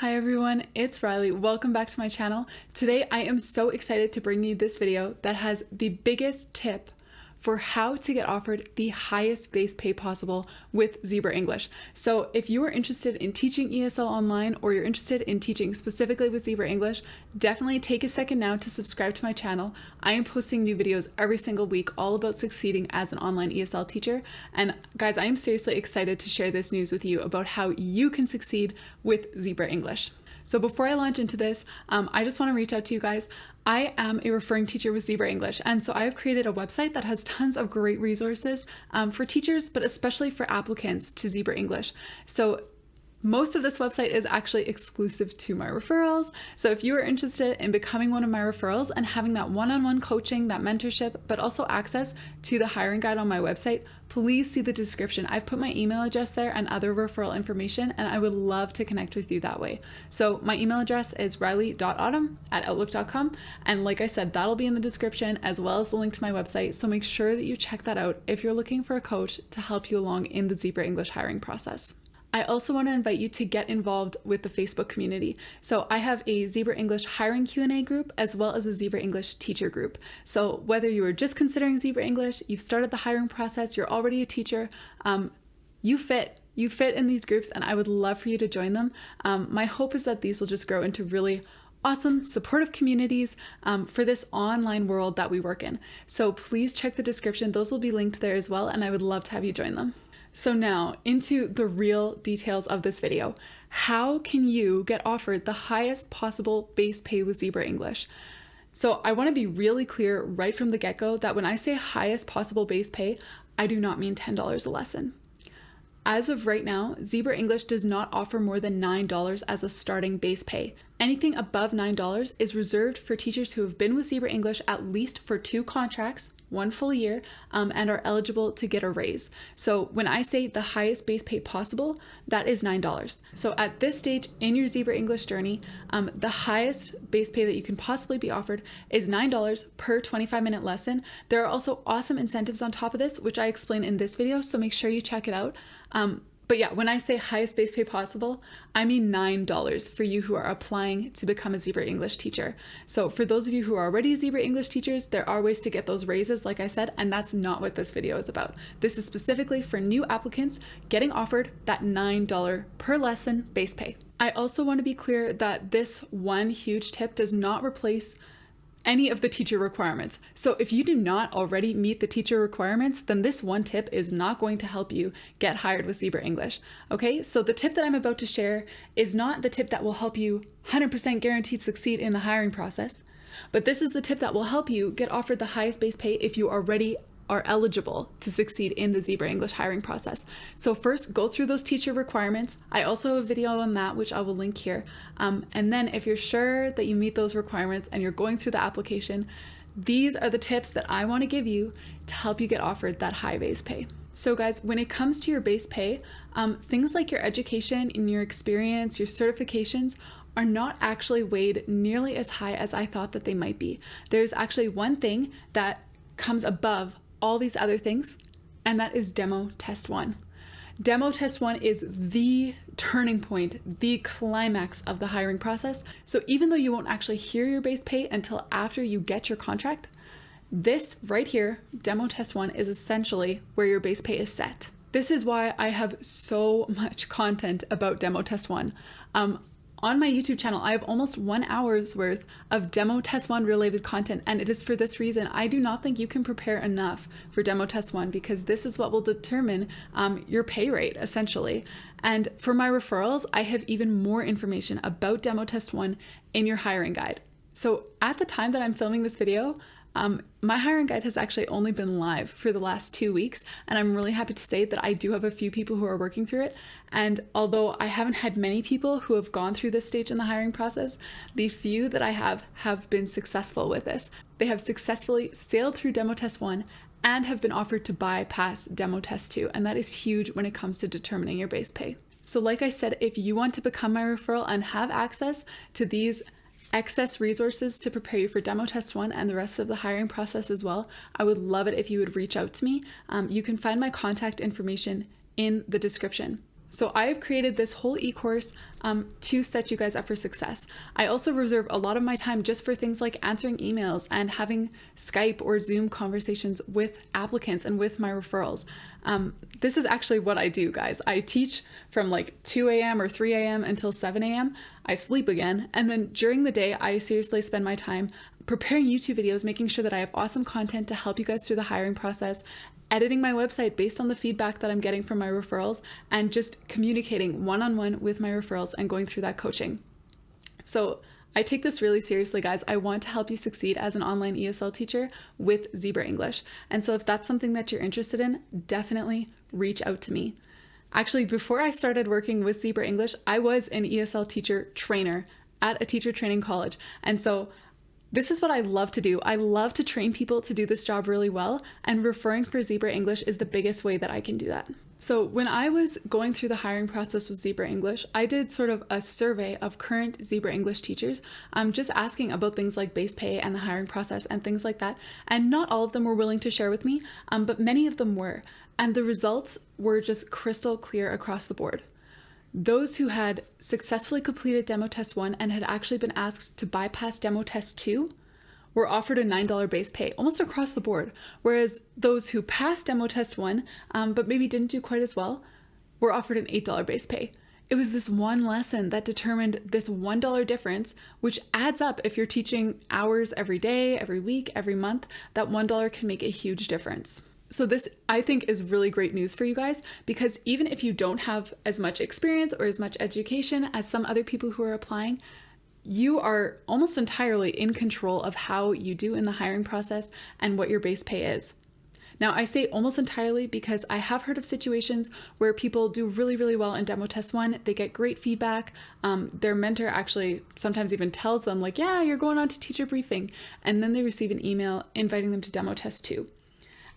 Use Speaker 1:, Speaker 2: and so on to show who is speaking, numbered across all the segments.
Speaker 1: Hi everyone, it's Riley. Welcome back to my channel. Today I am so excited to bring you this video that has the biggest tip for how to get offered the highest base pay possible with Zebra English. So if you are interested in teaching ESL online or you're interested in teaching specifically with Zebra English, definitely take a second now to subscribe to my channel. I am posting new videos every single week all about succeeding as an online ESL teacher. And guys, I am seriously excited to share this news with you about how you can succeed with Zebra English. So before I launch into this, I just want to reach out to you guys. I am a referring teacher with Zebra English, and so I have created a website that has tons of great resources for teachers, but especially for applicants to Zebra English. So most of this website is actually exclusive to my referrals. So if you are interested in becoming one of my referrals and having that one-on-one coaching, that mentorship, but also access to the hiring guide on my website, please see the description. I've put my email address there and other referral information, and I would love to connect with you that way. So my email address is riley.autumn@outlook.com. And like I said, that'll be in the description as well as the link to my website. So make sure that you check that out if you're looking for a coach to help you along in the Zebra English hiring process. I also want to invite you to get involved with the Facebook community. So I have a Zebra English hiring Q&A group as well as a Zebra English teacher group. So whether you are just considering Zebra English, you've started the hiring process, you're already a teacher, you fit in these groups, and I would love for you to join them. My hope is that these will just grow into really awesome, supportive communities for this online world that we work in. So please check the description. Those will be linked there as well, and I would love to have you join them. So now into the real details of this video. How can you get offered the highest possible base pay with Zebra English? So I want to be really clear right from the get-go that when I say highest possible base pay, I do not mean $10 a lesson. As of right now, Zebra English does not offer more than $9 as a starting base pay. Anything above $9 is reserved for teachers who have been with Zebra English at least for 2 contracts, 1 full year, and are eligible to get a raise. So when I say the highest base pay possible, that is $9. So at this stage in your Zebra English journey, the highest base pay that you can possibly be offered is $9 per 25-minute lesson. There are also awesome incentives on top of this, which I explain in this video, so make sure you check it out. But yeah, when I say highest base pay possible, I mean $9 for you who are applying to become a Zebra English teacher. So for those of you who are already Zebra English teachers, there are ways to get those raises, like I said, and that's not what this video is about. This is specifically for new applicants getting offered that $9 per lesson base pay. I also want to be clear that this one huge tip does not replace any of the teacher requirements. So if you do not already meet the teacher requirements, then this one tip is not going to help you get hired with Zebra English. Okay, so the tip that I'm about to share is not the tip that will help you 100% guaranteed succeed in the hiring process, but this is the tip that will help you get offered the highest base pay if you already are eligible to succeed in the Zebra English hiring process. So first, go through those teacher requirements. I also have a video on that, which I will link here. And then if you're sure that you meet those requirements and you're going through the application, these are the tips that I want to give you to help you get offered that high base pay. So guys, when it comes to your base pay, things like your education and your experience, your certifications, are not actually weighed nearly as high as I thought that they might be. There's actually one thing that comes above all these other things, and that is Demo Test 1. Demo Test 1 is the turning point, the climax of the hiring process. So even though you won't actually hear your base pay until after you get your contract, this right here, Demo Test 1, is essentially where your base pay is set. This is why I have so much content about Demo Test 1. On my YouTube channel, I have almost 1 hour's worth of Demo Test 1 related content, and it is for this reason. I do not think you can prepare enough for Demo Test 1 because this is what will determine your pay rate, essentially. And for my referrals, I have even more information about Demo Test 1 in your hiring guide. So at the time that I'm filming this video, my hiring guide has actually only been live for the last 2 weeks, and I'm really happy to state that I do have a few people who are working through it. And although I haven't had many people who have gone through this stage in the hiring process, the few that I have been successful with this. They have successfully sailed through Demo Test 1 and have been offered to bypass Demo Test 2, and that is huge when it comes to determining your base pay. So like I said, if you want to become my referral and have access to these excess resources to prepare you for Demo Test 1 and the rest of the hiring process as well, I would love it if you would reach out to me. You can find my contact information in the description. So I've created this whole e-course to set you guys up for success. I also reserve a lot of my time just for things like answering emails and having Skype or Zoom conversations with applicants and with my referrals. This is actually what I do, guys. I teach from like 2 a.m. or 3 a.m. until 7 a.m. I sleep again. And then during the day, I seriously spend my time preparing YouTube videos, making sure that I have awesome content to help you guys through the hiring process, editing my website based on the feedback that I'm getting from my referrals, and just communicating one-on-one with my referrals and going through that coaching. So I take this really seriously, guys. I want to help you succeed as an online ESL teacher with Zebra English. And so if that's something that you're interested in, definitely reach out to me. Actually, before I started working with Zebra English, I was an ESL teacher trainer at a teacher training college. And so this is what I love to do. I love to train people to do this job really well, and referring for Zebra English is the biggest way that I can do that. So when I was going through the hiring process with Zebra English, I did sort of a survey of current Zebra English teachers, just asking about things like base pay and the hiring process and things like that. And not all of them were willing to share with me, but many of them were. And the results were just crystal clear across the board. Those who had successfully completed Demo Test 1 and had actually been asked to bypass Demo Test 2 were offered a $9 base pay almost across the board, whereas those who passed Demo Test 1 but maybe didn't do quite as well were offered an $8 base pay. It was this one lesson that determined this $1 difference, which adds up if you're teaching hours every day, every week, every month. That $1 can make a huge difference. So this, I think, is really great news for you guys, because even if you don't have as much experience or as much education as some other people who are applying, you are almost entirely in control of how you do in the hiring process and what your base pay is. Now, I say almost entirely because I have heard of situations where people do really, really well in Demo Test 1. They get great feedback. Their mentor actually sometimes even tells them like, yeah, you're going on to teacher briefing. And then they receive an email inviting them to Demo Test 2.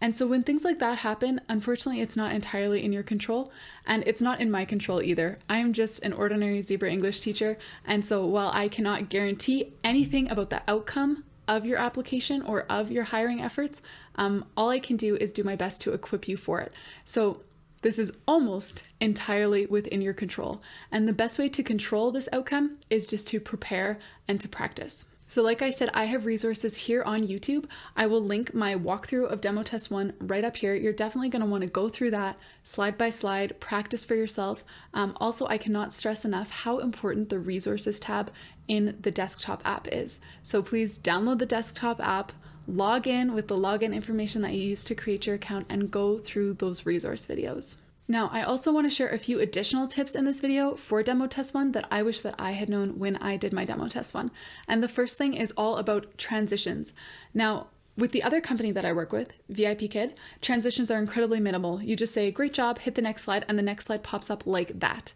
Speaker 1: And so when things like that happen, unfortunately, it's not entirely in your control, and it's not in my control either. I'm just an ordinary Zebra English teacher. And so while I cannot guarantee anything about the outcome of your application or of your hiring efforts, all I can do is do my best to equip you for it. So this is almost entirely within your control. And the best way to control this outcome is just to prepare and to practice. So like I said, I have resources here on YouTube. I will link my walkthrough of Demo Test 1 right up here. You're definitely going to want to go through that slide by slide, practice for yourself. Also, I cannot stress enough how important the resources tab in the desktop app is. So please download the desktop app, log in with the login information that you used to create your account, and go through those resource videos. Now, I also want to share a few additional tips in this video for Demo Test 1 that I wish that I had known when I did my Demo Test 1. And the first thing is all about transitions. Now, with the other company that I work with, VIP Kid, transitions are incredibly minimal. You just say, great job, hit the next slide, and the next slide pops up like that.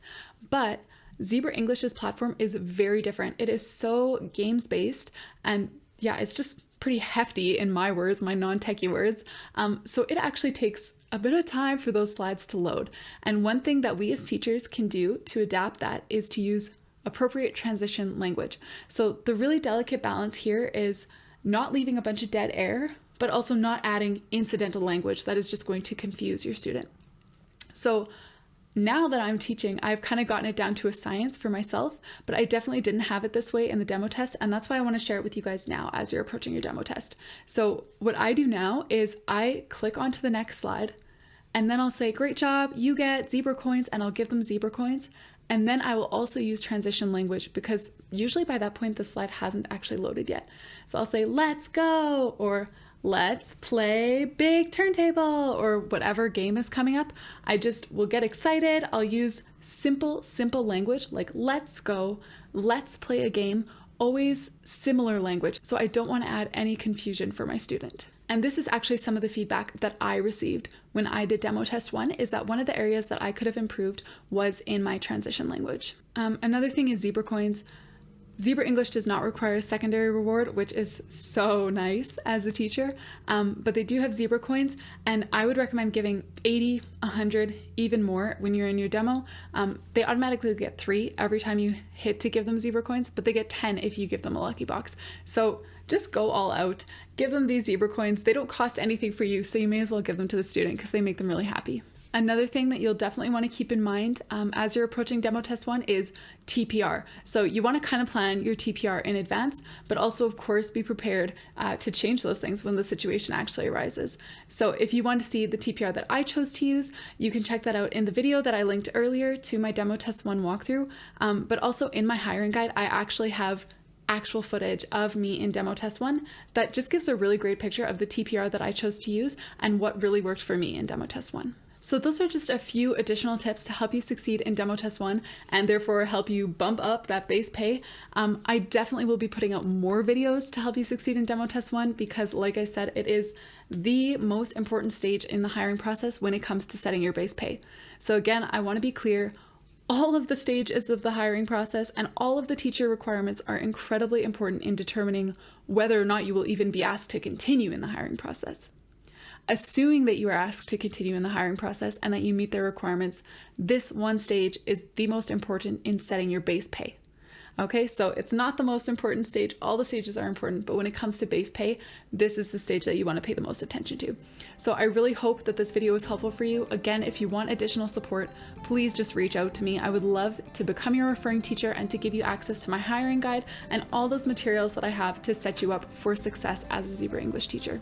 Speaker 1: But Zebra English's platform is very different. It is so games-based, and yeah, it's just pretty hefty in my words, my non-techie words. So it actually takes a bit of time for those slides to load. And one thing that we as teachers can do to adapt that is to use appropriate transition language. So the really delicate balance here is not leaving a bunch of dead air, but also not adding incidental language that is just going to confuse your student. So now that I'm teaching, I've kind of gotten it down to a science for myself, but I definitely didn't have it this way in the demo test. And that's why I want to share it with you guys now as you're approaching your demo test. So what I do now is I click onto the next slide, and then I'll say, great job, you get zebra coins, and I'll give them zebra coins. And then I will also use transition language, because usually by that point, the slide hasn't actually loaded yet. So I'll say, let's go, or let's play big turntable, or whatever game is coming up. I just will get excited. I'll use simple language like let's go, let's play a game, always similar language. So I don't want to add any confusion for my student. And this is actually some of the feedback that I received when I did Demo Test 1, is that one of the areas that I could have improved was in my transition language. Another thing is zebra coins. Zebra English does not require a secondary reward, which is so nice as a teacher, but they do have zebra coins, and I would recommend giving 80, 100, even more when you're in your demo. They automatically get 3 every time you hit to give them zebra coins, but they get 10 if you give them a lucky box. So just go all out, give them these zebra coins. They don't cost anything for you, so you may as well give them to the student because they make them really happy. Another thing that you'll definitely want to keep in mind as you're approaching demo test 1 is TPR. So you want to kind of plan your TPR in advance, but also of course be prepared to change those things when the situation actually arises. So if you want to see the TPR that I chose to use, you can check that out in the video that I linked earlier to my demo test 1 walkthrough. But also in my hiring guide, I actually have actual footage of me in demo test 1 that just gives a really great picture of the TPR that I chose to use and what really worked for me in demo test 1. So those are just a few additional tips to help you succeed in demo test 1 and therefore help you bump up that base pay. I definitely will be putting out more videos to help you succeed in demo test 1 because, like I said, it is the most important stage in the hiring process when it comes to setting your base pay. So again, I want to be clear. All of the stages of the hiring process and all of the teacher requirements are incredibly important in determining whether or not you will even be asked to continue in the hiring process. Assuming that you are asked to continue in the hiring process and that you meet their requirements, this one stage is the most important in setting your base pay. Okay, so it's not the most important stage. All the stages are important, but when it comes to base pay, this is the stage that you want to pay the most attention to. So I really hope that this video was helpful for you. Again, if you want additional support, please just reach out to me. I would love to become your referring teacher and to give you access to my hiring guide and all those materials that I have to set you up for success as a Zebra English teacher.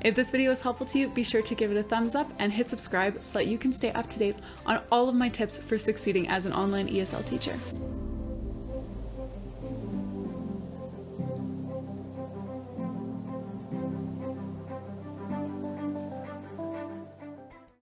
Speaker 1: If this video was helpful to you, be sure to give it a thumbs up and hit subscribe so that you can stay up to date on all of my tips for succeeding as an online ESL teacher.